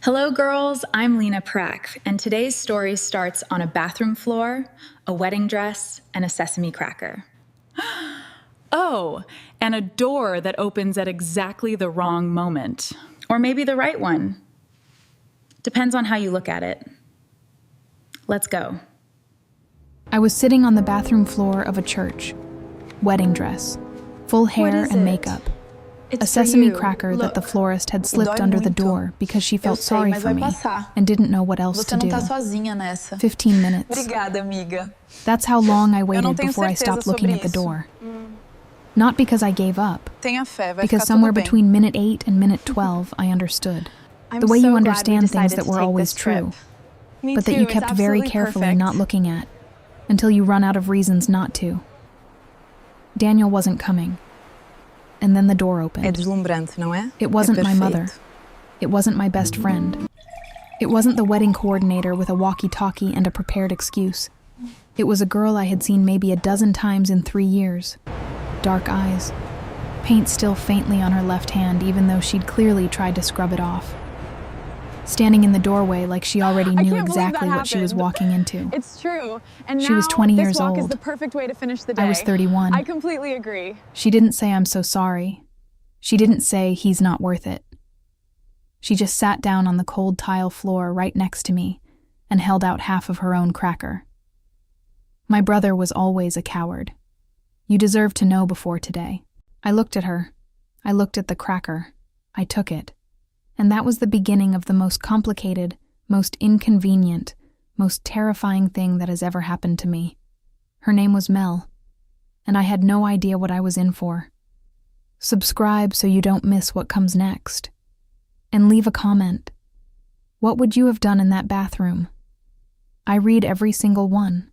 Hello, girls. I'm Lena Prack, and today's story starts on a bathroom floor, a wedding dress, and a sesame cracker. Oh, and a door that opens at exactly the wrong moment. Or maybe the right one. Depends on how you look at it. Let's go. I was sitting on the bathroom floor of a church. Wedding dress, full hair and makeup. A sesame cracker that the florist had slipped under the door because she felt sorry for me and didn't know what else to do. 15 minutes. Obrigada, amiga. That's how long I waited before I stopped looking at the door. Not because I gave up, because somewhere between minute 8 and minute 12 I understood. The way you understand things that were always true, but that you kept very carefully not looking at, until you run out of reasons not to. Daniel wasn't coming. And then the door opened. É deslumbrante, não é? It wasn't my mother. It wasn't my best friend. It wasn't the wedding coordinator with a walkie-talkie and a prepared excuse. It was a girl I had seen maybe a dozen times in 3 years. Dark eyes. Paint still faintly on her left hand, even though she'd clearly tried to scrub it off. Standing in the doorway like she already knew exactly what she was walking into. It's true. And She was 20 years old. Is the perfect way to finish the day. I was 31. I completely agree. She didn't say I'm so sorry. She didn't say he's not worth it. She just sat down on the cold tile floor right next to me and held out half of her own cracker. My brother was always a coward. You deserve to know before today. I looked at her. I looked at the cracker. I took it. And that was the beginning of the most complicated, most inconvenient, most terrifying thing that has ever happened to me. Her name was Mel, and I had no idea what I was in for. Subscribe so you don't miss what comes next. And leave a comment. What would you have done in that bathroom? I read every single one.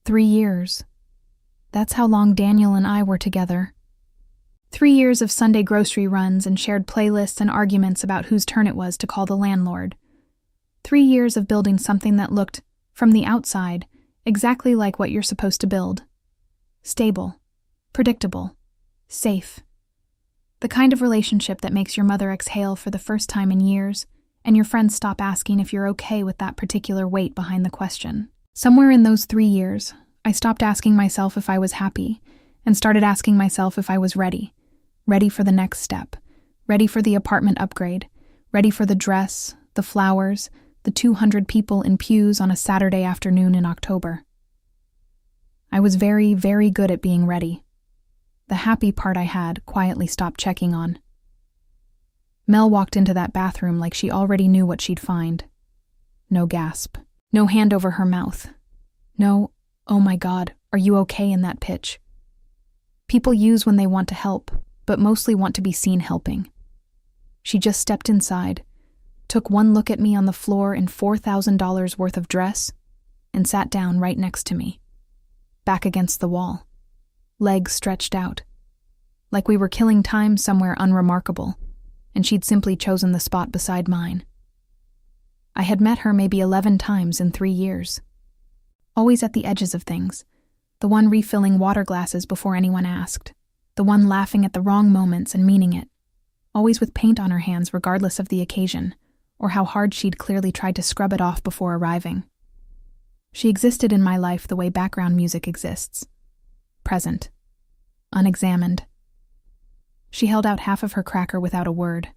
3 years. That's how long Daniel and I were together. 3 years of Sunday grocery runs and shared playlists and arguments about whose turn it was to call the landlord. 3 years of building something that looked, from the outside, exactly like what you're supposed to build. Stable, predictable, safe. The kind of relationship that makes your mother exhale for the first time in years, and your friends stop asking if you're okay with that particular weight behind the question. Somewhere in those 3 years, I stopped asking myself if I was happy, and started asking myself if I was ready. Ready for the next step, ready for the apartment upgrade, ready for the dress, the flowers, the 200 people in pews on a Saturday afternoon in October. I was very, very good at being ready. The happy part I had quietly stopped checking on. Mel walked into that bathroom like she already knew what she'd find. No gasp. No hand over her mouth. No, oh my God, are you okay in that pitch? People use when they want to help, but mostly want to be seen helping. She just stepped inside, took one look at me on the floor in $4,000 worth of dress, and sat down right next to me, back against the wall, legs stretched out, like we were killing time somewhere unremarkable, and she'd simply chosen the spot beside mine. I had met her maybe 11 times in 3 years, always at the edges of things, the one refilling water glasses before anyone asked, the one laughing at the wrong moments and meaning it, always with paint on her hands regardless of the occasion, or how hard she'd clearly tried to scrub it off before arriving. She existed in my life the way background music exists. Present. Unexamined. She held out half of her cracker without a word.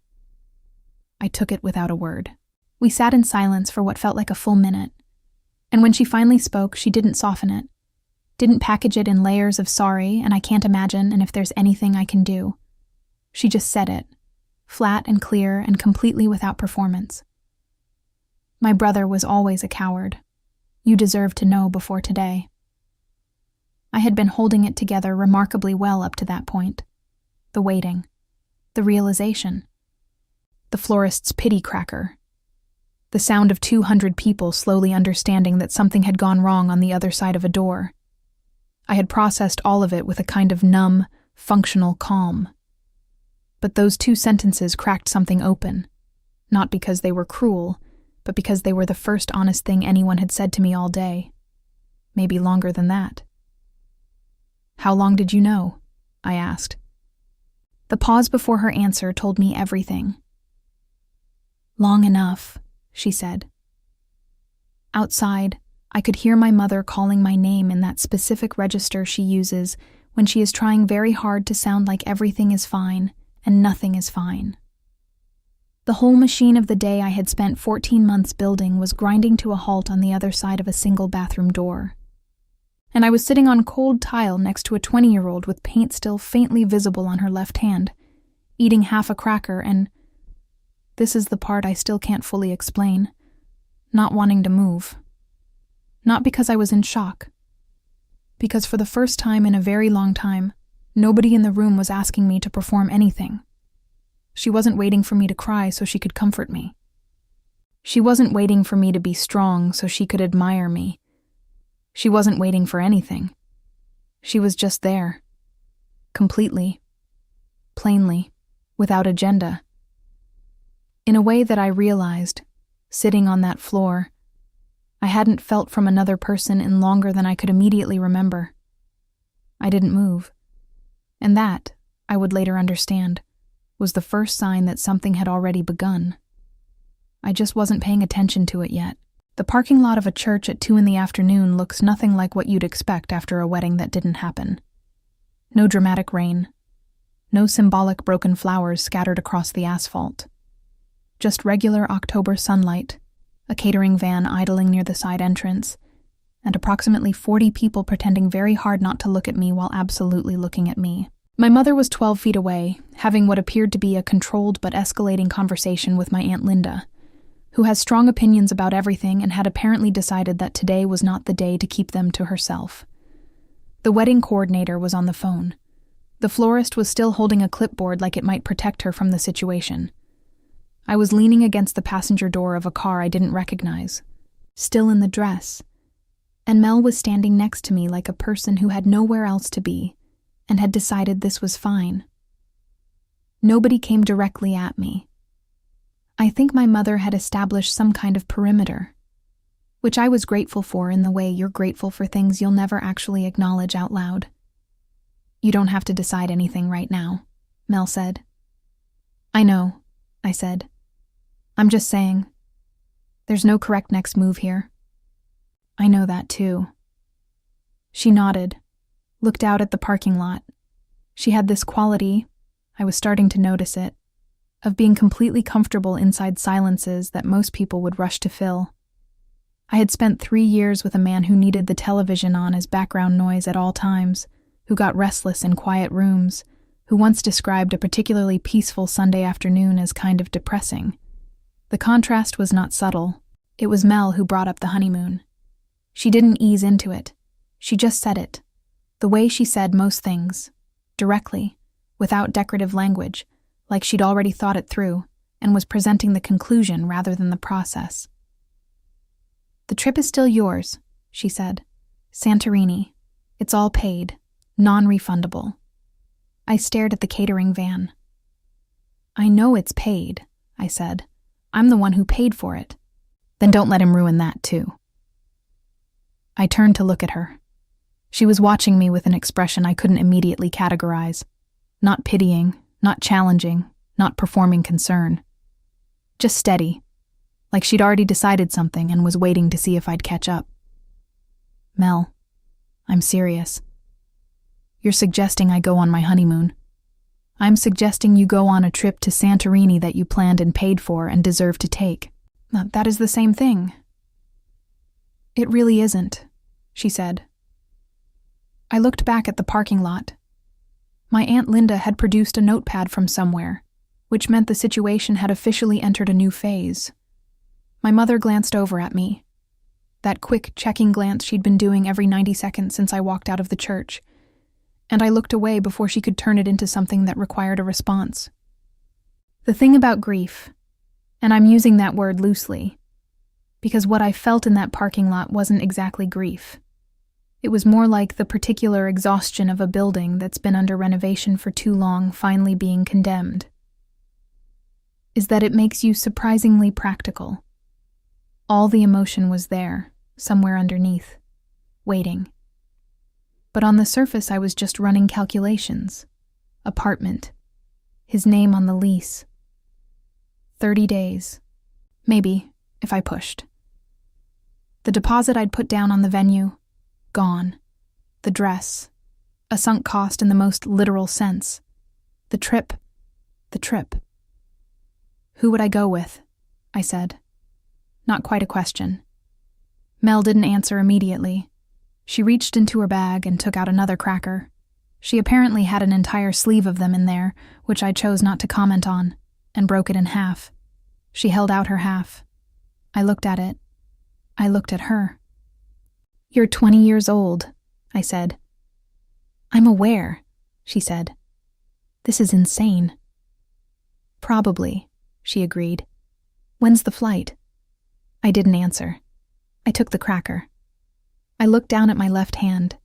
I took it without a word. We sat in silence for what felt like a full minute, and when she finally spoke, she didn't soften it. Didn't package it in layers of sorry and I can't imagine and if there's anything I can do. She just said it, flat and clear and completely without performance. My brother was always a coward. You deserve to know before today. I had been holding it together remarkably well up to that point. The waiting. The realization. The florist's pity cracker. The sound of 200 people slowly understanding that something had gone wrong on the other side of a door. I had processed all of it with a kind of numb, functional calm. But those 2 sentences cracked something open, not because they were cruel, but because they were the first honest thing anyone had said to me all day. Maybe longer than that. How long did you know? I asked. The pause before her answer told me everything. Long enough, she said. Outside, I could hear my mother calling my name in that specific register she uses when she is trying very hard to sound like everything is fine and nothing is fine. The whole machine of the day I had spent 14 months building was grinding to a halt on the other side of a single bathroom door. And I was sitting on cold tile next to a 20-year-old with paint still faintly visible on her left hand, eating half a cracker and, this is the part I still can't fully explain, not wanting to move. Not because I was in shock. Because for the first time in a very long time, nobody in the room was asking me to perform anything. She wasn't waiting for me to cry so she could comfort me. She wasn't waiting for me to be strong so she could admire me. She wasn't waiting for anything. She was just there. Completely. Plainly. Without agenda. In a way that I realized, sitting on that floor, I hadn't felt from another person in longer than I could immediately remember. I didn't move. And that, I would later understand, was the first sign that something had already begun. I just wasn't paying attention to it yet. The parking lot of a church at 2 p.m. looks nothing like what you'd expect after a wedding that didn't happen. No dramatic rain. No symbolic broken flowers scattered across the asphalt. Just regular October sunlight, a catering van idling near the side entrance, and approximately 40 people pretending very hard not to look at me while absolutely looking at me. My mother was 12 feet away, having what appeared to be a controlled but escalating conversation with my Aunt Linda, who has strong opinions about everything and had apparently decided that today was not the day to keep them to herself. The wedding coordinator was on the phone. The florist was still holding a clipboard like it might protect her from the situation. I was leaning against the passenger door of a car I didn't recognize, still in the dress, and Mel was standing next to me like a person who had nowhere else to be and had decided this was fine. Nobody came directly at me. I think my mother had established some kind of perimeter, which I was grateful for in the way you're grateful for things you'll never actually acknowledge out loud. You don't have to decide anything right now, Mel said. I know, I said. I'm just saying. There's no correct next move here. I know that too. She nodded, looked out at the parking lot. She had this quality, I was starting to notice it, of being completely comfortable inside silences that most people would rush to fill. I had spent 3 years with a man who needed the television on as background noise at all times, who got restless in quiet rooms, who once described a particularly peaceful Sunday afternoon as kind of depressing. The contrast was not subtle. It was Mel who brought up the honeymoon. She didn't ease into it. She just said it, the way she said most things, directly, without decorative language, like she'd already thought it through and was presenting the conclusion rather than the process. The trip is still yours, she said. Santorini. It's all paid, non-refundable. I stared at the catering van. I know it's paid, I said. I'm the one who paid for it. Then don't let him ruin that too. I turned to look at her. She was watching me with an expression I couldn't immediately categorize. Not pitying, not challenging, not performing concern. Just steady, like she'd already decided something and was waiting to see if I'd catch up. Mel, I'm serious. You're suggesting I go on my honeymoon. I'm suggesting you go on a trip to Santorini that you planned and paid for and deserve to take. That is the same thing. It really isn't, she said. I looked back at the parking lot. My Aunt Linda had produced a notepad from somewhere, which meant the situation had officially entered a new phase. My mother glanced over at me. That quick checking glance she'd been doing every 90 seconds since I walked out of the church, and I looked away before she could turn it into something that required a response. The thing about grief, and I'm using that word loosely, because what I felt in that parking lot wasn't exactly grief. It was more like the particular exhaustion of a building that's been under renovation for too long finally being condemned. Is that it makes you surprisingly practical. All the emotion was there, somewhere underneath, waiting. But on the surface I was just running calculations. Apartment. His name on the lease. 30 days. Maybe, if I pushed. The deposit I'd put down on the venue, gone. The dress, a sunk cost in the most literal sense. The trip. Who would I go with? I said. Not quite a question. Mel didn't answer immediately. She reached into her bag and took out another cracker. She apparently had an entire sleeve of them in there, which I chose not to comment on, and broke it in half. She held out her half. I looked at it. I looked at her. "You're 20 years old," I said. "I'm aware," she said. "This is insane." "Probably," she agreed. "When's the flight?" I didn't answer. I took the cracker. I looked down at my left hand,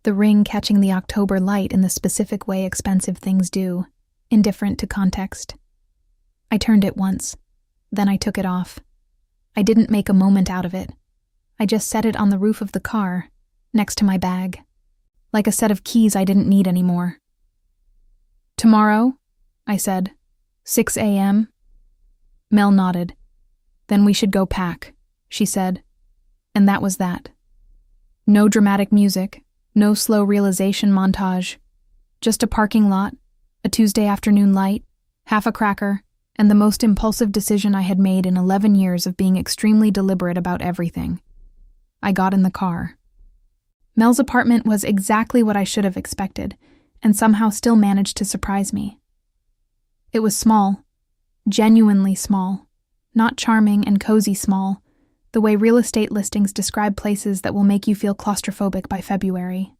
the ring catching the October light in the specific way expensive things do, indifferent to context. I turned it once, then I took it off. I didn't make a moment out of it. I just set it on the roof of the car, next to my bag, like a set of keys I didn't need anymore. "Tomorrow?" I said. 6 a.m.? Mel nodded. "Then we should go pack," she said. And that was that. No dramatic music, no slow realization montage, just a parking lot, a Tuesday afternoon light, half a cracker, and the most impulsive decision I had made in 11 years of being extremely deliberate about everything. I got in the car. Mel's apartment was exactly what I should have expected, and somehow still managed to surprise me. It was small, genuinely small, not charming and cozy small, the way real estate listings describe places that will make you feel claustrophobic by February.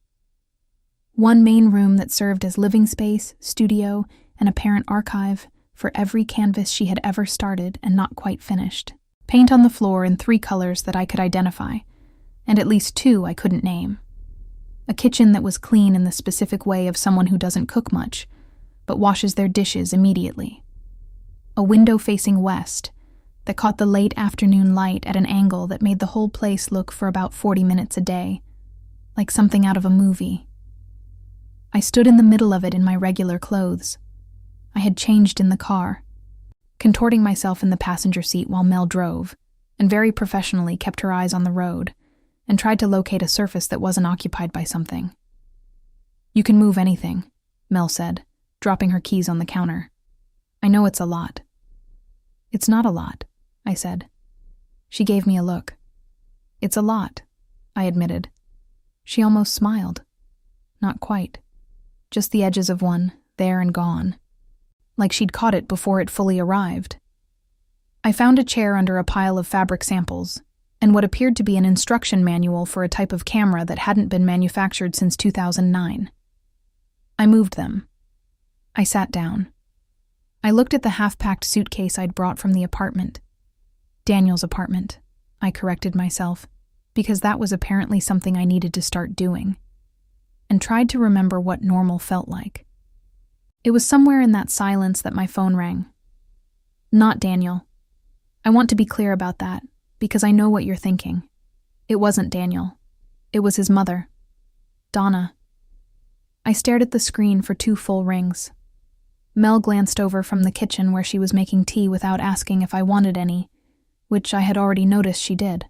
One main room that served as living space, studio, and apparent archive for every canvas she had ever started and not quite finished. Paint on the floor in 3 colors that I could identify, and at least 2 I couldn't name. A kitchen that was clean in the specific way of someone who doesn't cook much, but washes their dishes immediately. A window facing west that caught the late afternoon light at an angle that made the whole place look for about 40 minutes a day, like something out of a movie. I stood in the middle of it in my regular clothes. I had changed in the car, contorting myself in the passenger seat while Mel drove, and very professionally kept her eyes on the road, and tried to locate a surface that wasn't occupied by something. "You can move anything," Mel said, dropping her keys on the counter. "I know it's a lot." "It's not a lot," I said. She gave me a look. "It's a lot," I admitted. She almost smiled. Not quite. Just the edges of one, there and gone. Like she'd caught it before it fully arrived. I found a chair under a pile of fabric samples, and what appeared to be an instruction manual for a type of camera that hadn't been manufactured since 2009. I moved them. I sat down. I looked at the half-packed suitcase I'd brought from the apartment. Daniel's apartment, I corrected myself, because that was apparently something I needed to start doing, and tried to remember what normal felt like. It was somewhere in that silence that my phone rang. "Not Daniel. I want to be clear about that, because I know what you're thinking. It wasn't Daniel. It was his mother, Donna." I stared at the screen for 2 full rings. Mel glanced over from the kitchen where she was making tea without asking if I wanted any, which I had already noticed she did.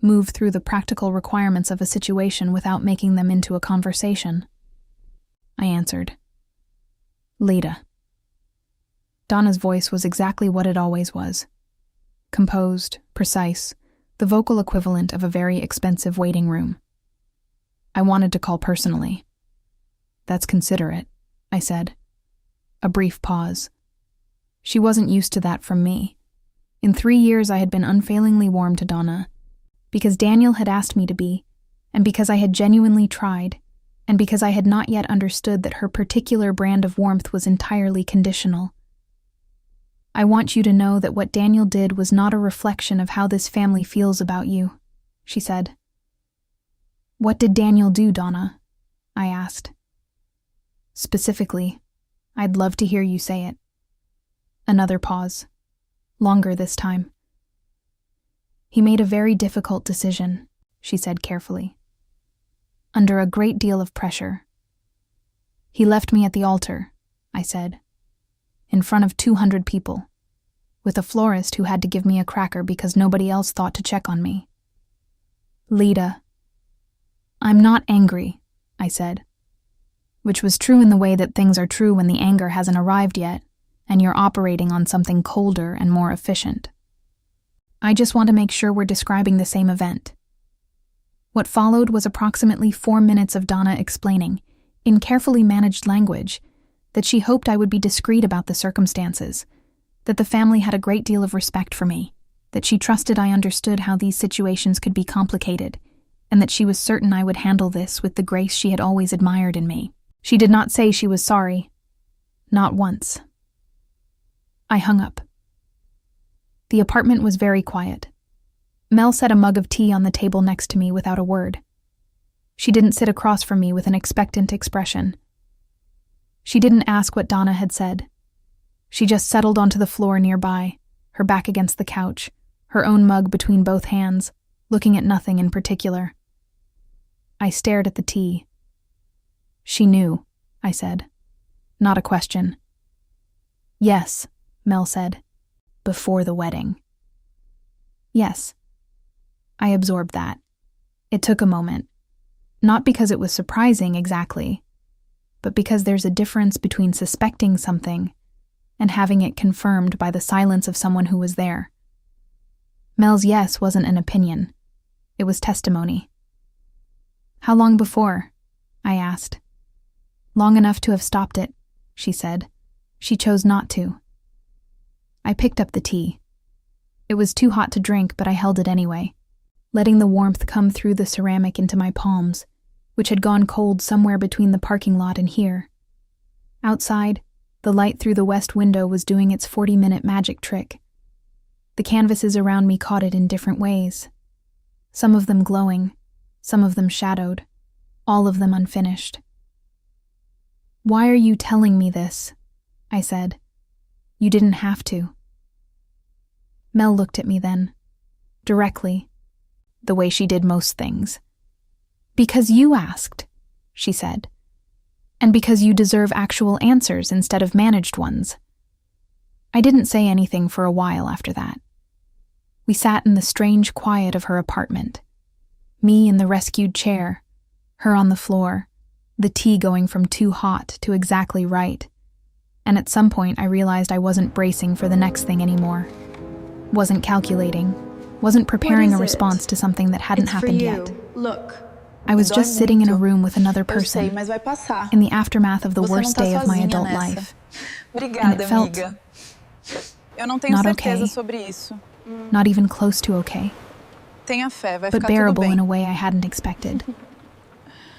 Move through the practical requirements of a situation without making them into a conversation. I answered. "Leda." Donna's voice was exactly what it always was. Composed, precise, the vocal equivalent of a very expensive waiting room. I wanted to call personally. "That's considerate," I said. A brief pause. She wasn't used to that from me. In 3 years I had been unfailingly warm to Donna, because Daniel had asked me to be, and because I had genuinely tried, and because I had not yet understood that her particular brand of warmth was entirely conditional. "I want you to know that what Daniel did was not a reflection of how this family feels about you," she said. "What did Daniel do, Donna?" I asked. "Specifically, I'd love to hear you say it." Another pause. Longer this time. "He made a very difficult decision," she said carefully. "Under a great deal of pressure. He left me at the altar," I said. "In front of 200 people. with a florist who had to give me a cracker because nobody else thought to check on me. Leda. I'm not angry, I said, which was true in the way that things are true when the anger hasn't arrived yet, and you're operating on something colder and more efficient. I just want to make sure we're describing the same event. What followed was approximately 4 minutes of Donna explaining, in carefully managed language, that she hoped I would be discreet about the circumstances, that the family had a great deal of respect for me, that she trusted I understood how these situations could be complicated, and that she was certain I would handle this with the grace she had always admired in me. She did not say she was sorry. Not once. I hung up. The apartment was very quiet. Mel set a mug of tea on the table next to me without a word. She didn't sit across from me with an expectant expression. She didn't ask what Donna had said. She just settled onto the floor nearby, her back against the couch, her own mug between both hands, looking at nothing in particular. I stared at the tea. She knew, I said. Not a question. Yes, Mel said. Before the wedding. Yes. I absorbed that. It took a moment. Not because it was surprising exactly, but because there's a difference between suspecting something and having it confirmed by the silence of someone who was there. Mel's yes wasn't an opinion. It was testimony. How long before? I asked. Long enough to have stopped it, she said. She chose not to. I picked up the tea. It was too hot to drink, but I held it anyway, letting the warmth come through the ceramic into my palms, which had gone cold somewhere between the parking lot and here. Outside, the light through the west window was doing its 40-minute magic trick. The canvases around me caught it in different ways. Some of them glowing, some of them shadowed, all of them unfinished. Why are you telling me this? I said. You didn't have to. Mel looked at me then, directly, the way she did most things. Because you asked, she said, and because you deserve actual answers instead of managed ones. I didn't say anything for a while after that. We sat in the strange quiet of her apartment, me in the rescued chair, her on the floor, the tea going from too hot to exactly right. And at some point I realized I wasn't bracing for the next thing anymore. Wasn't calculating, wasn't preparing a response to something that hadn't happened yet. Look. I was just sitting in a room with another person, in the aftermath of the worst day of my adult life. And it felt not okay, not even close to okay, but bearable in a way I hadn't expected.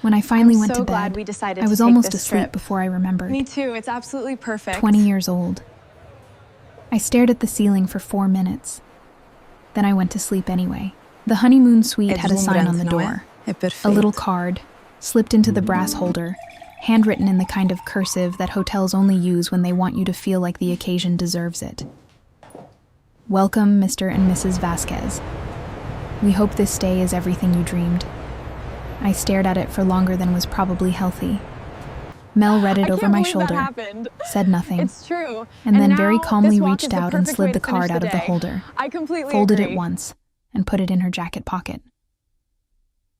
When I finally went to bed, I was almost asleep before I remembered. Me too, it's absolutely perfect. 20 years old. I stared at the ceiling for 4 minutes. Then I went to sleep anyway. The honeymoon suite had a sign on the door. A little card, slipped into the brass holder, handwritten in the kind of cursive that hotels only use when they want you to feel like the occasion deserves it. Welcome, Mr. and Mrs. Vasquez. We hope this stay is everything you dreamed. I stared at it for longer than was probably healthy. Mel read it over my shoulder, said nothing, It's true. and then very calmly reached out and slid the card out of the holder, folded it once, and put it in her jacket pocket.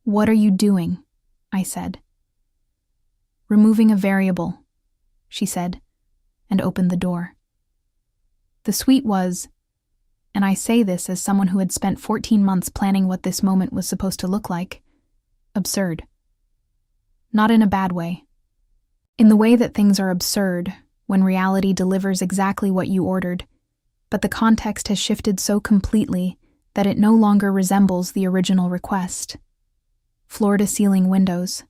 What are you doing? I said. Removing a variable, she said, and opened the door. The suite was, and I say this as someone who had spent 14 months planning what this moment was supposed to look like, absurd. Not in a bad way. In the way that things are absurd when reality delivers exactly what you ordered, but the context has shifted so completely that it no longer resembles the original request. Floor-to-ceiling windows.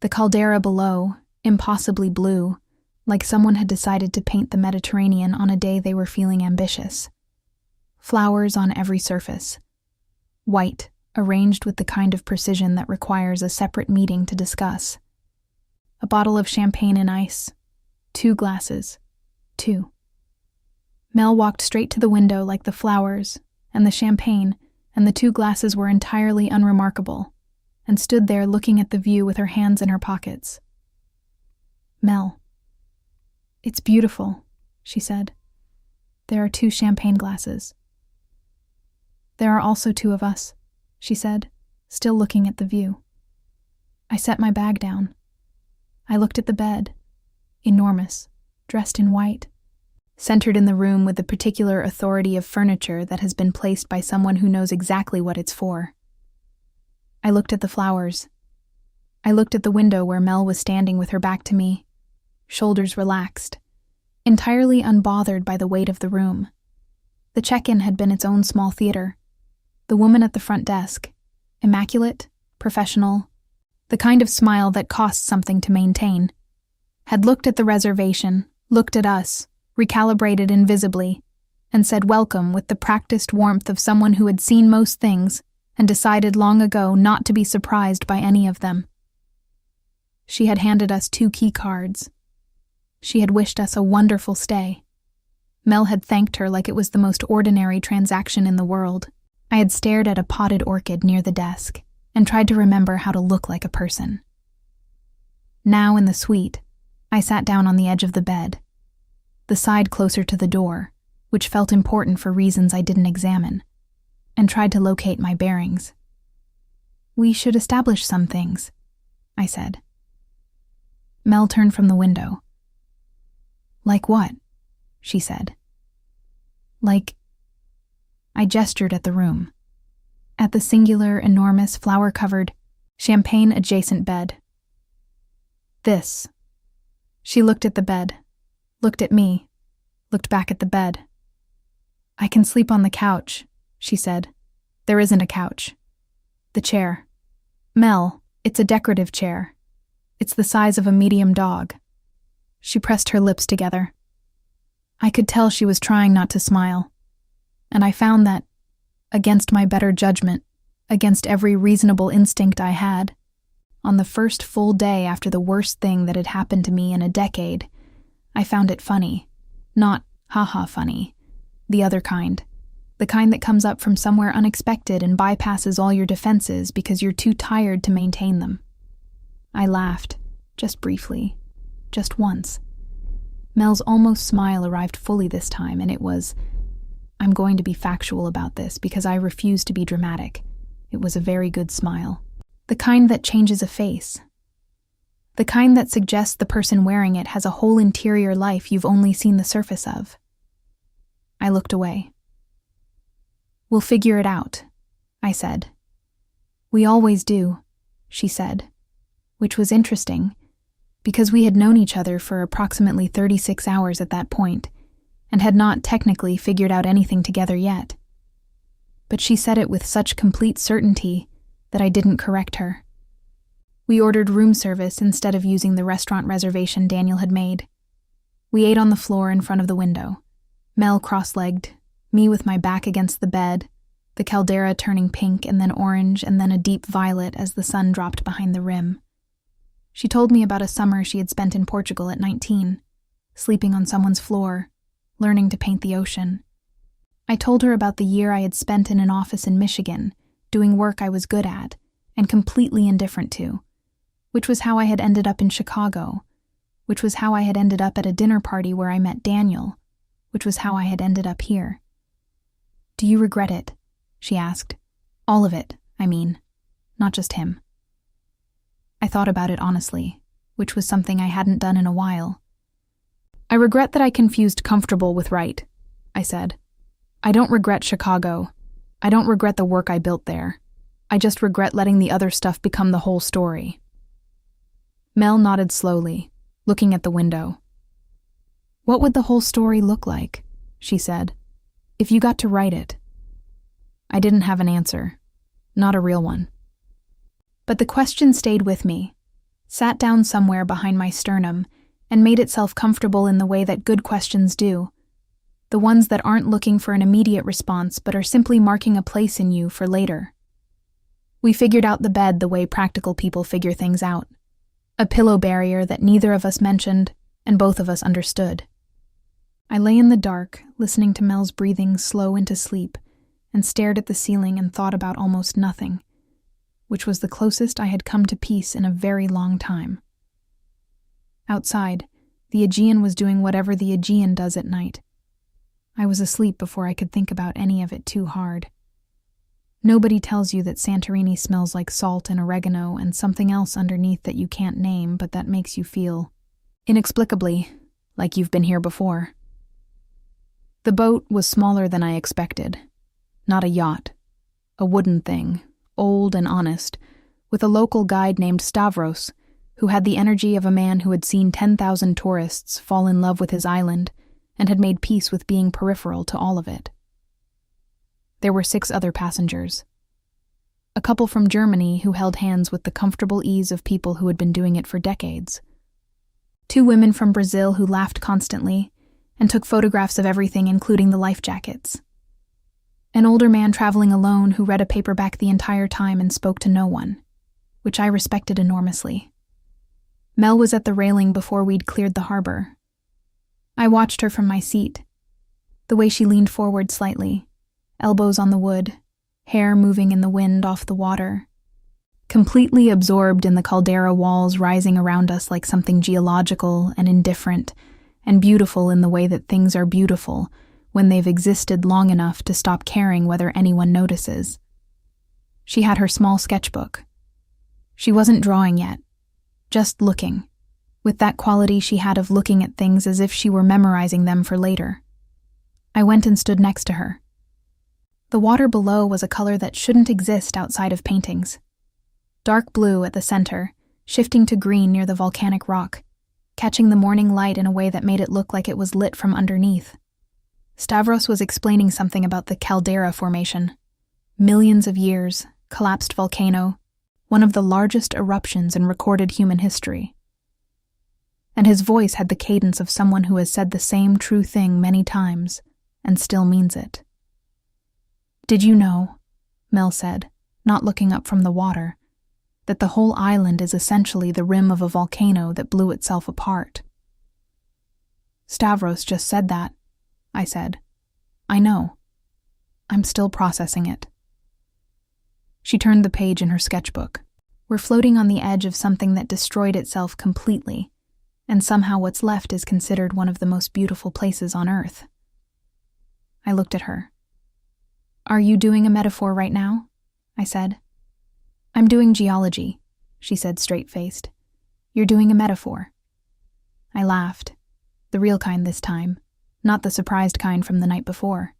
The caldera below, impossibly blue, like someone had decided to paint the Mediterranean on a day they were feeling ambitious. Flowers on every surface. White, arranged with the kind of precision that requires a separate meeting to discuss. A bottle of champagne and ice. 2 glasses. 2. Mel walked straight to the window like the flowers, and the champagne, and the 2 glasses were entirely unremarkable, and stood there looking at the view with her hands in her pockets. Mel. It's beautiful, she said. There are 2 champagne glasses. There are also 2 of us, she said, still looking at the view. I set my bag down. I looked at the bed, enormous, dressed in white, centered in the room with the particular authority of furniture that has been placed by someone who knows exactly what it's for. I looked at the flowers. I looked at the window where Mel was standing with her back to me, shoulders relaxed, entirely unbothered by the weight of the room. The check-in had been its own small theater. The woman at the front desk, immaculate, professional, the kind of smile that costs something to maintain, had looked at the reservation, looked at us, recalibrated invisibly, and said welcome with the practiced warmth of someone who had seen most things and decided long ago not to be surprised by any of them. She had handed us 2 key cards. She had wished us a wonderful stay. Mel had thanked her like it was the most ordinary transaction in the world. I had stared at a potted orchid near the desk and tried to remember how to look like a person. Now in the suite, I sat down on the edge of the bed, the side closer to the door, which felt important for reasons I didn't examine, and tried to locate my bearings. "We should establish some things," I said. Mel turned from the window. "Like what?" she said. "Like..." I gestured at the room, at the singular, enormous, flower-covered, champagne-adjacent bed. "This." She looked at the bed, looked at me, looked back at the bed. "I can sleep on the couch," she said. "There isn't a couch. The chair. Mel, it's a decorative chair. It's the size of a medium dog." She pressed her lips together. I could tell she was trying not to smile, and I found that, against my better judgment, against every reasonable instinct I had, on the first full day after the worst thing that had happened to me in a decade, I found it funny. Not ha-ha funny. The other kind. The kind that comes up from somewhere unexpected and bypasses all your defenses because you're too tired to maintain them. I laughed, just briefly, just once. Mel's almost smile arrived fully this time, and it was, I'm going to be factual about this because I refuse to be dramatic. It was a very good smile. The kind that changes a face. The kind that suggests the person wearing it has a whole interior life you've only seen the surface of. I looked away. "We'll figure it out," I said. "We always do," she said, which was interesting, because we had known each other for approximately 36 hours at that point, and had not technically figured out anything together yet. But she said it with such complete certainty that I didn't correct her. We ordered room service instead of using the restaurant reservation Daniel had made. We ate on the floor in front of the window, Mel cross-legged, me with my back against the bed, the caldera turning pink and then orange and then a deep violet as the sun dropped behind the rim. She told me about a summer she had spent in Portugal at 19, sleeping on someone's floor, learning to paint the ocean. I told her about the year I had spent in an office in Michigan, doing work I was good at and completely indifferent to, which was how I had ended up in Chicago, which was how I had ended up at a dinner party where I met Daniel, which was how I had ended up here. "Do you regret it?" she asked. "All of it, I mean, not just him." I thought about it honestly, which was something I hadn't done in a while. "I regret that I confused comfortable with right," I said. "I don't regret Chicago. I don't regret the work I built there. I just regret letting the other stuff become the whole story." Mel nodded slowly, looking at the window. "What would the whole story look like," she said, "if you got to write it?" I didn't have an answer. Not a real one. But the question stayed with me, sat down somewhere behind my sternum, and made itself comfortable in the way that good questions do. The ones that aren't looking for an immediate response but are simply marking a place in you for later. We figured out the bed the way practical people figure things out. A pillow barrier that neither of us mentioned, and both of us understood. I lay in the dark, listening to Mel's breathing slow into sleep, and stared at the ceiling and thought about almost nothing, which was the closest I had come to peace in a very long time. Outside, the Aegean was doing whatever the Aegean does at night. I was asleep before I could think about any of it too hard. Nobody tells you that Santorini smells like salt and oregano and something else underneath that you can't name, but that makes you feel, inexplicably, like you've been here before. The boat was smaller than I expected. Not a yacht. A wooden thing, old and honest, with a local guide named Stavros, who had the energy of a man who had seen 10,000 tourists fall in love with his island and had made peace with being peripheral to all of it. There were 6 other passengers. A couple from Germany who held hands with the comfortable ease of people who had been doing it for decades. 2 women from Brazil who laughed constantly and took photographs of everything, including the life jackets. An older man traveling alone who read a paperback the entire time and spoke to no one, which I respected enormously. Mel was at the railing before we'd cleared the harbor. I watched her from my seat, the way she leaned forward slightly, elbows on the wood, hair moving in the wind off the water, completely absorbed in the caldera walls rising around us like something geological and indifferent and beautiful in the way that things are beautiful when they've existed long enough to stop caring whether anyone notices. She had her small sketchbook. She wasn't drawing yet, just looking, with that quality she had of looking at things as if she were memorizing them for later. I went and stood next to her. The water below was a color that shouldn't exist outside of paintings. Dark blue at the center, shifting to green near the volcanic rock, catching the morning light in a way that made it look like it was lit from underneath. Stavros was explaining something about the caldera formation. Millions of years, collapsed volcano, one of the largest eruptions in recorded human history. And his voice had the cadence of someone who has said the same true thing many times and still means it. "Did you know," Mel said, not looking up from the water, "that the whole island is essentially the rim of a volcano that blew itself apart?" "Stavros just said that," I said. "I know. I'm still processing it." She turned the page in her sketchbook. "We're floating on the edge of something that destroyed itself completely, and somehow what's left is considered one of the most beautiful places on Earth." I looked at her. "Are you doing a metaphor right now?" I said. "I'm doing geology," she said straight-faced. "You're doing a metaphor." I laughed. The real kind this time, not the surprised kind from the night before.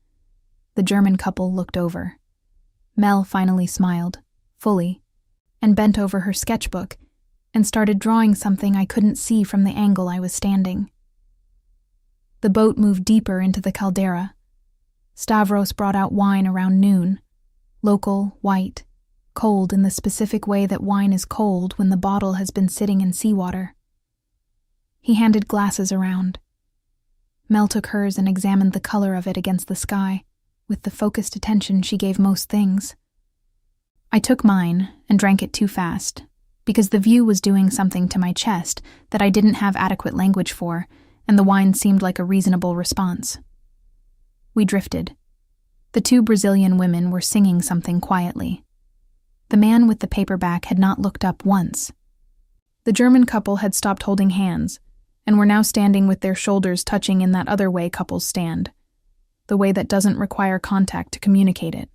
The German couple looked over. Mel finally smiled, fully, and bent over her sketchbook and started drawing something I couldn't see from the angle I was standing. The boat moved deeper into the caldera. Stavros brought out wine around noon, local, white, cold in the specific way that wine is cold when the bottle has been sitting in seawater. He handed glasses around. Mel took hers and examined the color of it against the sky, with the focused attention she gave most things. I took mine and drank it too fast, because the view was doing something to my chest that I didn't have adequate language for, and the wine seemed like a reasonable response. We drifted. The 2 Brazilian women were singing something quietly. The man with the paperback had not looked up once. The German couple had stopped holding hands, and were now standing with their shoulders touching in that other way couples stand, the way that doesn't require contact to communicate it.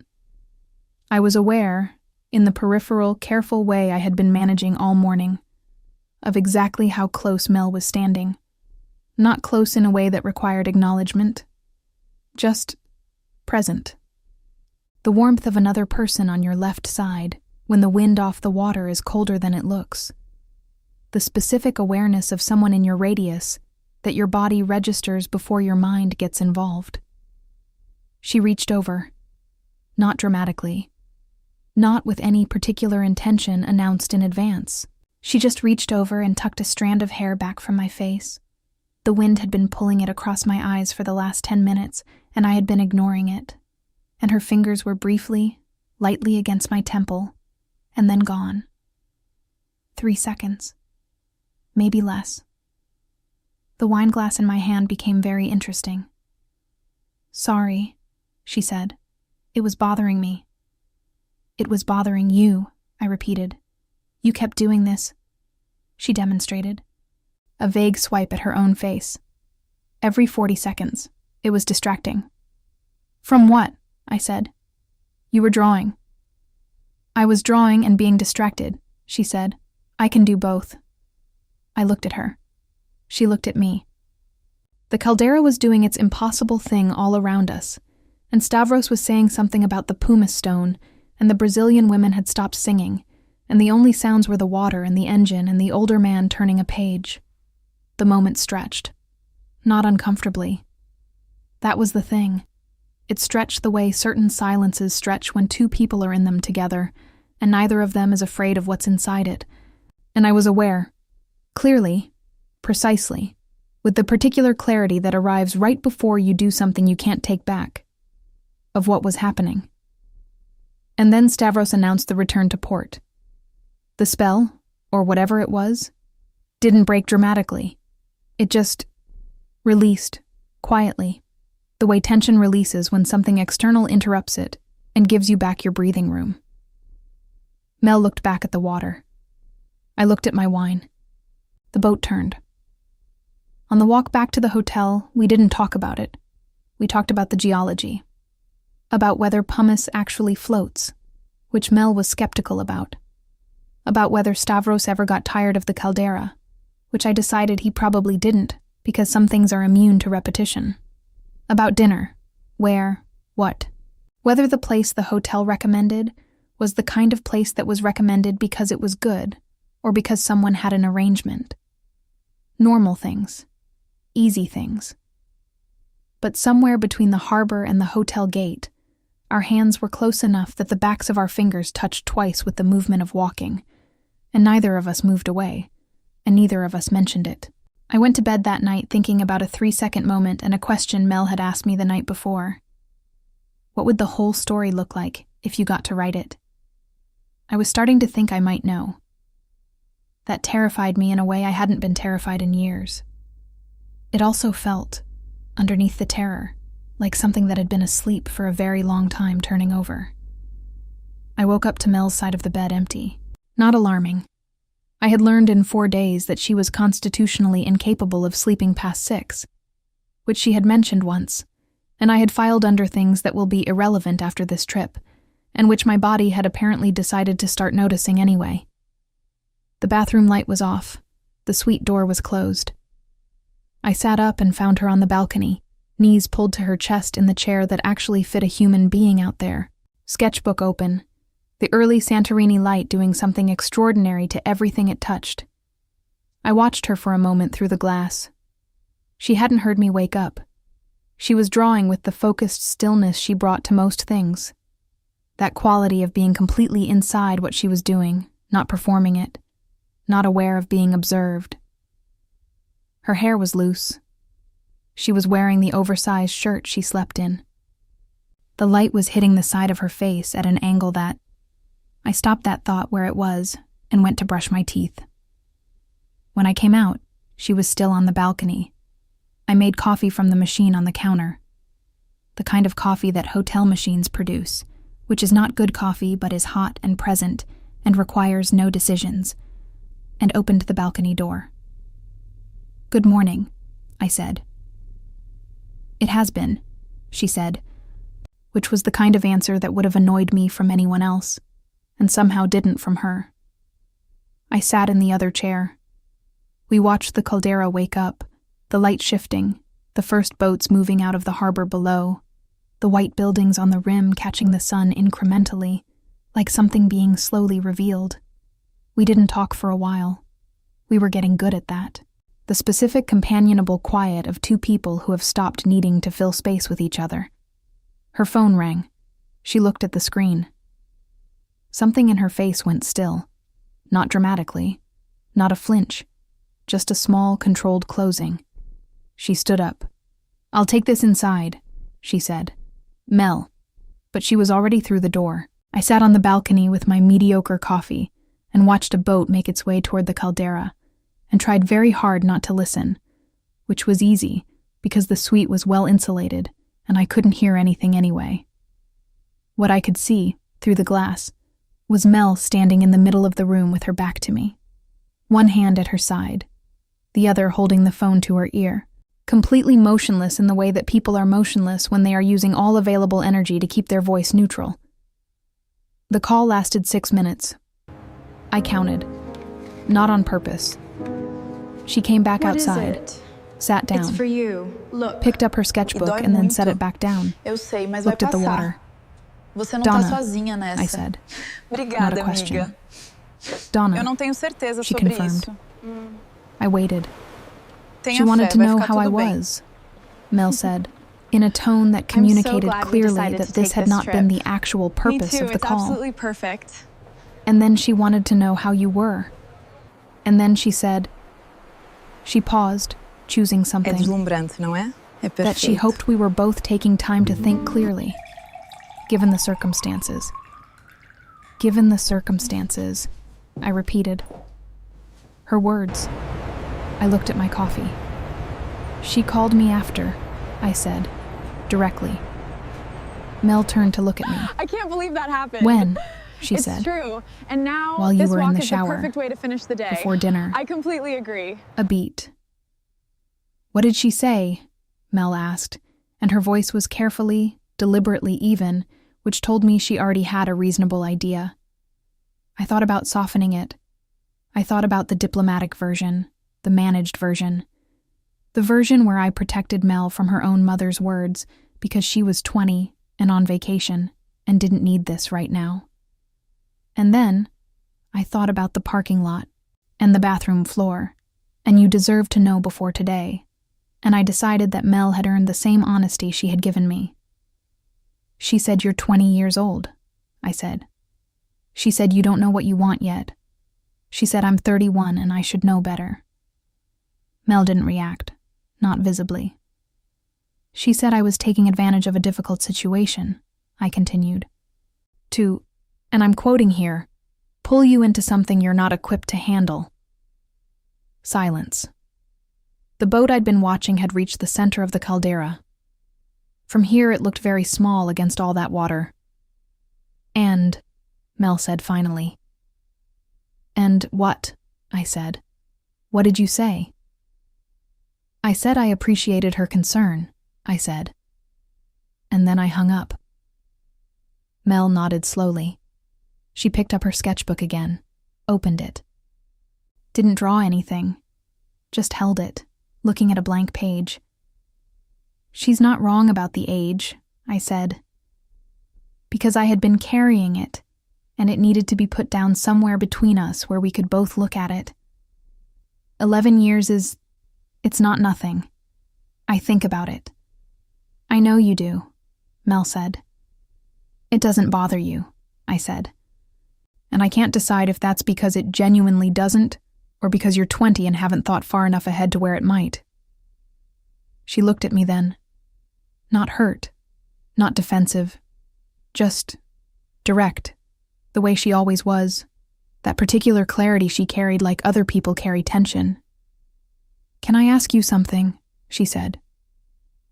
I was aware, in the peripheral, careful way I had been managing all morning, of exactly how close Mel was standing. Not close in a way that required acknowledgement, just present. The warmth of another person on your left side when the wind off the water is colder than it looks. The specific awareness of someone in your radius that your body registers before your mind gets involved. She reached over, not dramatically, not with any particular intention announced in advance. She just reached over and tucked a strand of hair back from my face. The wind had been pulling it across my eyes for the last 10 minutes, and I had been ignoring it. And her fingers were briefly, lightly against my temple, and then gone. 3 seconds. Maybe less. The wine glass in my hand became very interesting. "Sorry," she said. "It was bothering me." "It was bothering you," I repeated. "You kept doing this." She demonstrated. A vague swipe at her own face. "Every 40 seconds. It was distracting. From what? I said. You were drawing. I was drawing and being distracted, she said. I can do both. I looked at her. She looked at me. The caldera was doing its impossible thing all around us, and Stavros was saying something about the pumice stone, and the Brazilian women had stopped singing, and the only sounds were the water and the engine and the older man turning a page. The moment stretched. Not uncomfortably. That was the thing. It stretched the way certain silences stretch when two people are in them together, and neither of them is afraid of what's inside it. And I was aware, clearly, precisely, with the particular clarity that arrives right before you do something you can't take back, of what was happening. And then Stavros announced the return to port. The spell, or whatever it was, didn't break dramatically. It just released, quietly, the way tension releases when something external interrupts it and gives you back your breathing room. Mel looked back at the water. I looked at my wine. The boat turned. On the walk back to the hotel, we didn't talk about it. We talked about the geology. About whether pumice actually floats, which Mel was skeptical about. About whether Stavros ever got tired of the caldera, which I decided he probably didn't, because some things are immune to repetition. About dinner. Where, what. Whether the place the hotel recommended was the kind of place that was recommended because it was good, or because someone had an arrangement. Normal things. Easy things. But somewhere between the harbor and the hotel gate, our hands were close enough that the backs of our fingers touched twice with the movement of walking, and neither of us moved away, and neither of us mentioned it. I went to bed that night thinking about a 3-second moment and a question Mel had asked me the night before. What would the whole story look like if you got to write it? I was starting to think I might know. That terrified me in a way I hadn't been terrified in years. It also felt, underneath the terror, like something that had been asleep for a very long time turning over. I woke up to Mel's side of the bed empty. Not alarming. I had learned in 4 days that she was constitutionally incapable of sleeping past 6, which she had mentioned once, and I had filed under things that will be irrelevant after this trip, and which my body had apparently decided to start noticing anyway. The bathroom light was off. The suite door was closed. I sat up and found her on the balcony, knees pulled to her chest in the chair that actually fit a human being out there, sketchbook open, the early Santorini light doing something extraordinary to everything it touched. I watched her for a moment through the glass. She hadn't heard me wake up. She was drawing with the focused stillness she brought to most things. That quality of being completely inside what she was doing, not performing it, not aware of being observed. Her hair was loose. She was wearing the oversized shirt she slept in. The light was hitting the side of her face at an angle that... I stopped that thought where it was and went to brush my teeth. When I came out, she was still on the balcony. I made coffee from the machine on the counter. The kind of coffee that hotel machines produce, which is not good coffee but is hot and present and requires no decisions, and opened the balcony door. "Good morning," I said. "It has been," she said, which was the kind of answer that would have annoyed me from anyone else, and somehow didn't from her. I sat in the other chair. We watched the caldera wake up, the light shifting, the first boats moving out of the harbor below, the white buildings on the rim catching the sun incrementally, like something being slowly revealed. We didn't talk for a while. We were getting good at that. The specific companionable quiet of two people who have stopped needing to fill space with each other. Her phone rang. She looked at the screen. Something in her face went still. Not dramatically. Not a flinch. Just a small, controlled closing. She stood up. "I'll take this inside," she said. "Mel." But she was already through the door. I sat on the balcony with my mediocre coffee and watched a boat make its way toward the caldera, and tried very hard not to listen, which was easy because the suite was well insulated and I couldn't hear anything anyway. What I could see, through the glass, was Mel standing in the middle of the room with her back to me, one hand at her side, the other holding the phone to her ear. completely motionless in the way that people are motionless when they are using all available energy to keep their voice neutral. The call lasted 6 minutes. I counted. Not on purpose. She came back What is outside, it? sat down, It's for you. Look. picked up her sketchbook and then set it back down, Eu sei, mas vai looked at the passar. water. Você não Donna, tá sozinha nessa. I said. Obrigada, Not a question. amiga. Donna, Eu não tenho certeza she sobre confirmed. isso. I waited. Tenha She wanted fé, to vai know ficar how I tudo bem. was, Mel said, in a tone that I'm so communicated glad we clearly decided that to this take had this not been trip. the actual Me purpose too, of the it's call. absolutely perfect. And then she wanted to know how you were. And then she said, she paused, choosing É something, deslumbrante, não é? É perfeito. that she hoped we were both taking time to think clearly, given the circumstances. Given the circumstances, I repeated. Her words. I looked at my coffee. She called me after, I said, directly. Mel turned to look at me. I can't believe that happened. When? She It's said, true. And now While you this were in walk the is shower, the perfect way to finish the day. before dinner. I completely agree. A beat. What did she say? Mel asked, and her voice was carefully, deliberately even, which told me she already had a reasonable idea. I thought about softening it. I thought about the diplomatic version, the managed version. The version where I protected Mel from her own mother's words because she was 20 and on vacation and didn't need this right now. And then I thought about the parking lot and the bathroom floor, and you deserved to know before today, and I decided that Mel had earned the same honesty she had given me. She said, "You're 20 years old," I said. She said, "You don't know what you want yet." She said, "I'm 31 and I should know better." Mel didn't react, not visibly. She said I was taking advantage of a difficult situation, I continued. To, and I'm quoting here, pull you into something you're not equipped to handle. Silence. The boat I'd been watching had reached the center of the caldera. From here it looked very small against all that water. "And," Mel said finally. "And what?" I said. "What did you say?" "I said I appreciated her concern," I said. And then I hung up. Mel nodded slowly. She picked up her sketchbook again, opened it. Didn't draw anything, just held it, looking at a blank page. "She's not wrong about the age," I said, because I had been carrying it, and it needed to be put down somewhere between us where we could both look at it. 11 years it's not nothing. I think about it. "I know you do," Mel said. "It doesn't bother you," I said. "And I can't decide if that's because it genuinely doesn't, or because you're 20 and haven't thought far enough ahead to where it might." She looked at me then. Not hurt, not defensive, just direct, the way she always was, that particular clarity she carried like other people carry tension. "Can I ask you something?" she said.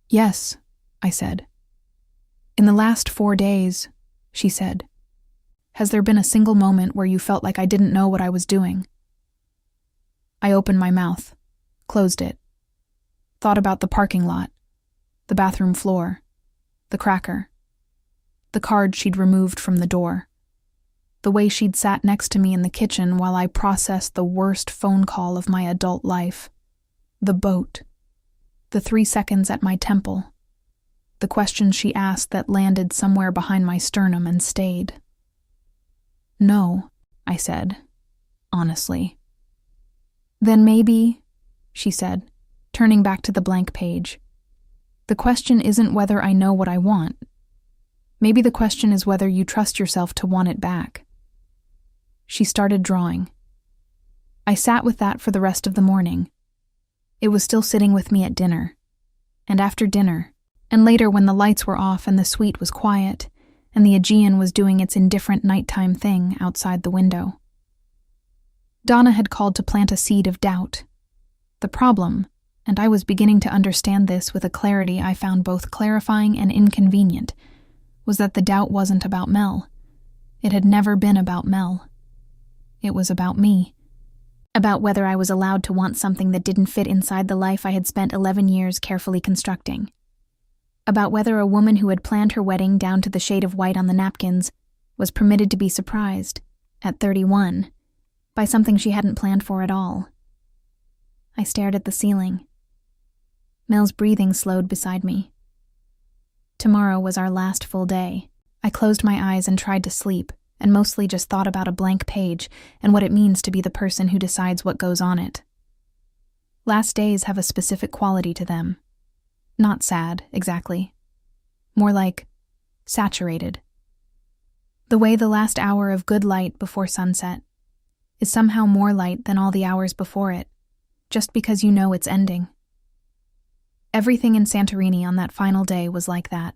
"Yes," I said. "In the last 4 days," she said, "has there been a single moment where you felt like I didn't know what I was doing?" I opened my mouth, closed it, thought about the parking lot, the bathroom floor, the cracker, the card she'd removed from the door, the way she'd sat next to me in the kitchen while I processed the worst phone call of my adult life, the boat, the 3 seconds at my temple, the questions she asked that landed somewhere behind my sternum and stayed. "No," I said, honestly. "Then maybe," she said, turning back to the blank page, "the question isn't whether I know what I want. Maybe the question is whether you trust yourself to want it back." She started drawing. I sat with that for the rest of the morning. It was still sitting with me at dinner, and after dinner, and later when the lights were off and the suite was quiet, and the Aegean was doing its indifferent nighttime thing outside the window. Donna had called to plant a seed of doubt. The problem, and I was beginning to understand this with a clarity I found both clarifying and inconvenient, was that the doubt wasn't about Mel. It had never been about Mel. It was about me. About whether I was allowed to want something that didn't fit inside the life I had spent 11 years carefully constructing. About whether a woman who had planned her wedding down to the shade of white on the napkins was permitted to be surprised, at 31, by something she hadn't planned for at all. I stared at the ceiling. Mel's breathing slowed beside me. Tomorrow was our last full day. I closed my eyes and tried to sleep, and mostly just thought about a blank page and what it means to be the person who decides what goes on it. Last days have a specific quality to them. Not sad, exactly. More like saturated. The way the last hour of good light before sunset is somehow more light than all the hours before it, just because you know it's ending. Everything in Santorini on that final day was like that.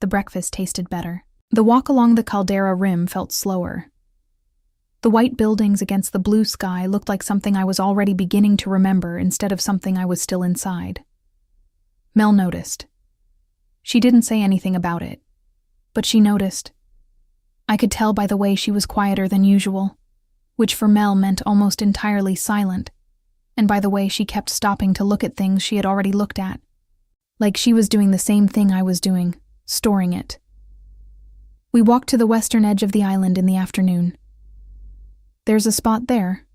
The breakfast tasted better. The walk along the caldera rim felt slower. The white buildings against the blue sky looked like something I was already beginning to remember instead of something I was still inside. Mel noticed. She didn't say anything about it, but she noticed. I could tell by the way she was quieter than usual, which for Mel meant almost entirely silent, and by the way she kept stopping to look at things she had already looked at, like she was doing the same thing I was doing, storing it. We walked to the western edge of the island in the afternoon. There's a spot there,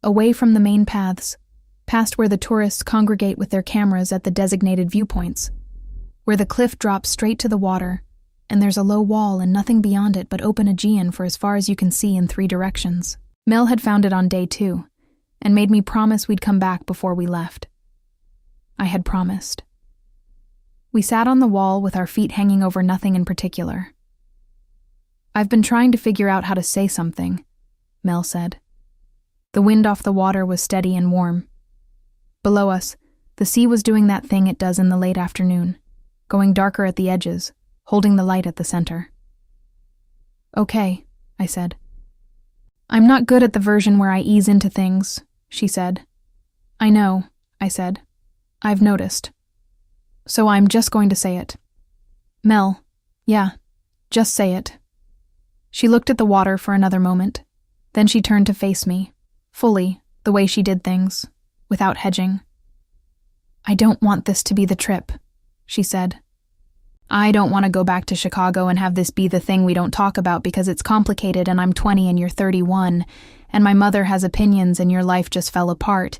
away from the main paths, past where the tourists congregate with their cameras at the designated viewpoints, where the cliff drops straight to the water, and there's a low wall and nothing beyond it but open Aegean for as far as you can see in 3 directions. Mel had found it on day 2, and made me promise we'd come back before we left. I had promised. We sat on the wall with our feet hanging over nothing in particular. I've been trying to figure out how to say something, Mel said. The wind off the water was steady and warm. Below us, the sea was doing that thing it does in the late afternoon, going darker at the edges, holding the light at the center. Okay, I said. I'm not good at the version where I ease into things, she said. I know, I said. I've noticed. So I'm just going to say it. Mel, yeah, just say it. She looked at the water for another moment. Then she turned to face me, fully, the way she did things, without hedging. I don't want this to be the trip, she said. I don't want to go back to Chicago and have this be the thing we don't talk about because it's complicated and I'm 20 and you're 31, and my mother has opinions and your life just fell apart,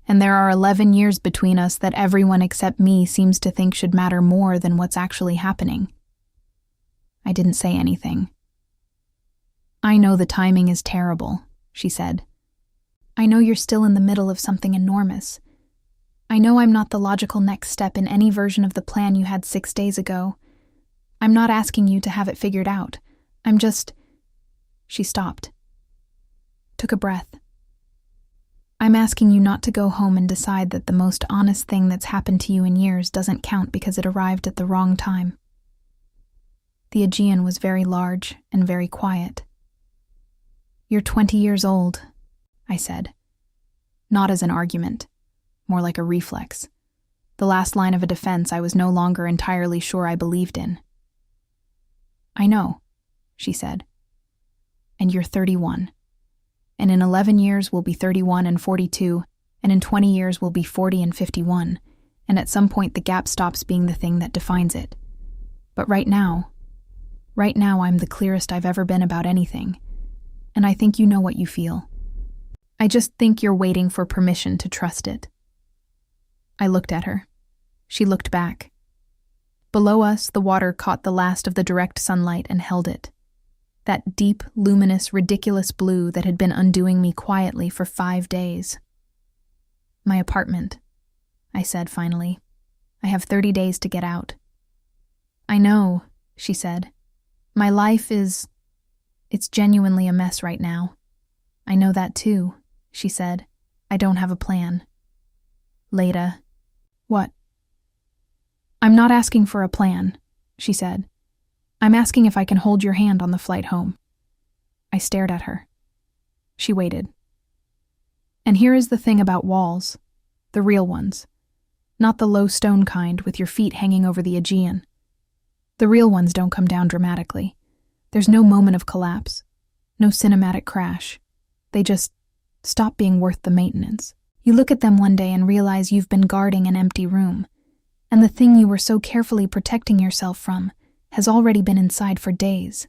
and there are 11 years between us that everyone except me seems to think should matter more than what's actually happening. I didn't say anything. I know the timing is terrible, she said. I know you're still in the middle of something enormous. I know I'm not the logical next step in any version of the plan you had 6 days ago. I'm not asking you to have it figured out. I'm just... She stopped. Took a breath. I'm asking you not to go home and decide that the most honest thing that's happened to you in years doesn't count because it arrived at the wrong time. The Aegean was very large and very quiet. You're 20 years old, I said. Not as an argument, more like a reflex. The last line of a defense I was no longer entirely sure I believed in. I know, she said. And you're 31. And in 11 years we'll be 31 and 42, and in 20 years we'll be 40 and 51, and at some point the gap stops being the thing that defines it. But right now I'm the clearest I've ever been about anything, and I think you know what you feel. I just think you're waiting for permission to trust it. I looked at her. She looked back. Below us, the water caught the last of the direct sunlight and held it. That deep, luminous, ridiculous blue that had been undoing me quietly for 5 days. My apartment, I said finally. I have 30 days to get out. I know, she said. My life is... It's genuinely a mess right now. I know that too, she said. I don't have a plan. Leda. What? I'm not asking for a plan, she said. I'm asking if I can hold your hand on the flight home. I stared at her. She waited. And here is the thing about walls, the real ones, not the low stone kind with your feet hanging over the Aegean. The real ones don't come down dramatically. There's no moment of collapse, no cinematic crash. They just stop being worth the maintenance. You look at them one day and realize you've been guarding an empty room, and the thing you were so carefully protecting yourself from has already been inside for days,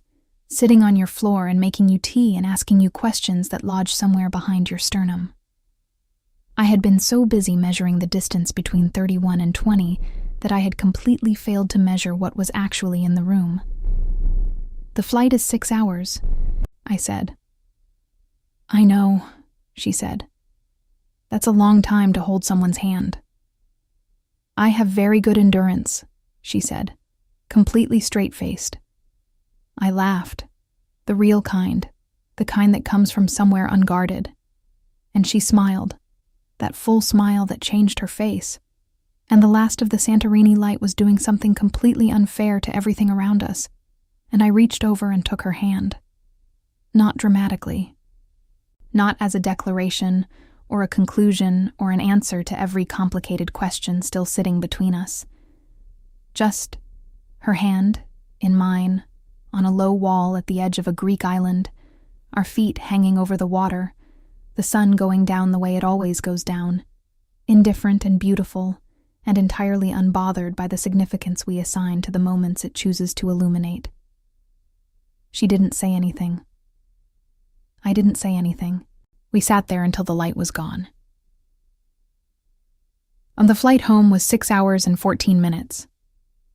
sitting on your floor and making you tea and asking you questions that lodge somewhere behind your sternum. I had been so busy measuring the distance between 31 and 20 that I had completely failed to measure what was actually in the room. "The flight is 6 hours," I said. "I know," she said. "That's a long time to hold someone's hand." "I have very good endurance," she said, completely straight-faced. I laughed, the real kind, the kind that comes from somewhere unguarded. And she smiled, that full smile that changed her face, and the last of the Santorini light was doing something completely unfair to everything around us, and I reached over and took her hand. Not dramatically. Not as a declaration, or a conclusion, or an answer to every complicated question still sitting between us. Just her hand in mine, on a low wall at the edge of a Greek island, our feet hanging over the water, the sun going down the way it always goes down, indifferent and beautiful, and entirely unbothered by the significance we assign to the moments it chooses to illuminate. She didn't say anything. I didn't say anything. We sat there until the light was gone. The flight home was 6 hours and 14 minutes.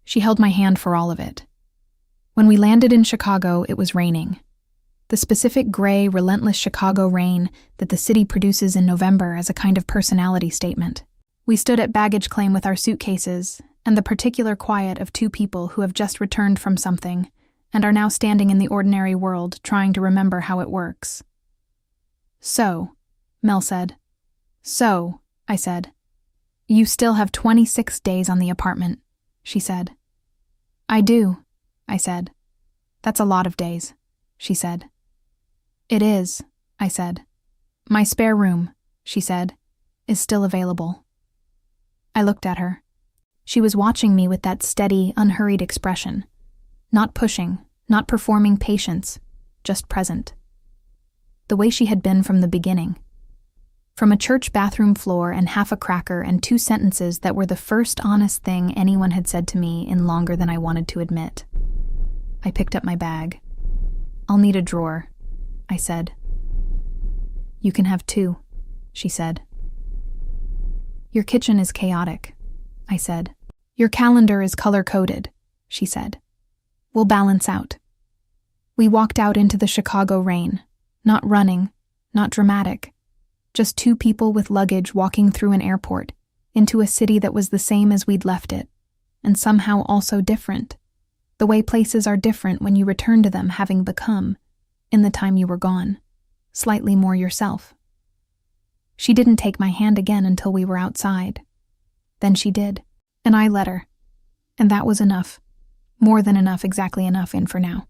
She held my hand for all of it. When we landed in Chicago, it was raining. The specific gray, relentless Chicago rain that the city produces in November as a kind of personality statement. We stood at baggage claim with our suitcases, and the particular quiet of two people who have just returned from something and are now standing in the ordinary world trying to remember how it works. "So," Mel said. "So," I said. "You still have 26 days on the apartment," she said. "I do," I said. "That's a lot of days," she said. "It is," I said. "My spare room," she said, "is still available." I looked at her. She was watching me with that steady, unhurried expression. Not pushing, not performing patience, just present. The way she had been from the beginning. From a church bathroom floor and half a cracker and 2 sentences that were the first honest thing anyone had said to me in longer than I wanted to admit. I picked up my bag. "I'll need a drawer," I said. "You can have 2, she said. "Your kitchen is chaotic," I said. "Your calendar is color-coded," she said. "We'll balance out." We walked out into the Chicago rain, not running, not dramatic, just 2 people with luggage walking through an airport, into a city that was the same as we'd left it, and somehow also different, the way places are different when you return to them having become, in the time you were gone, slightly more yourself. She didn't take my hand again until we were outside. Then she did, and I let her, and that was enough, more than enough, exactly enough in for now.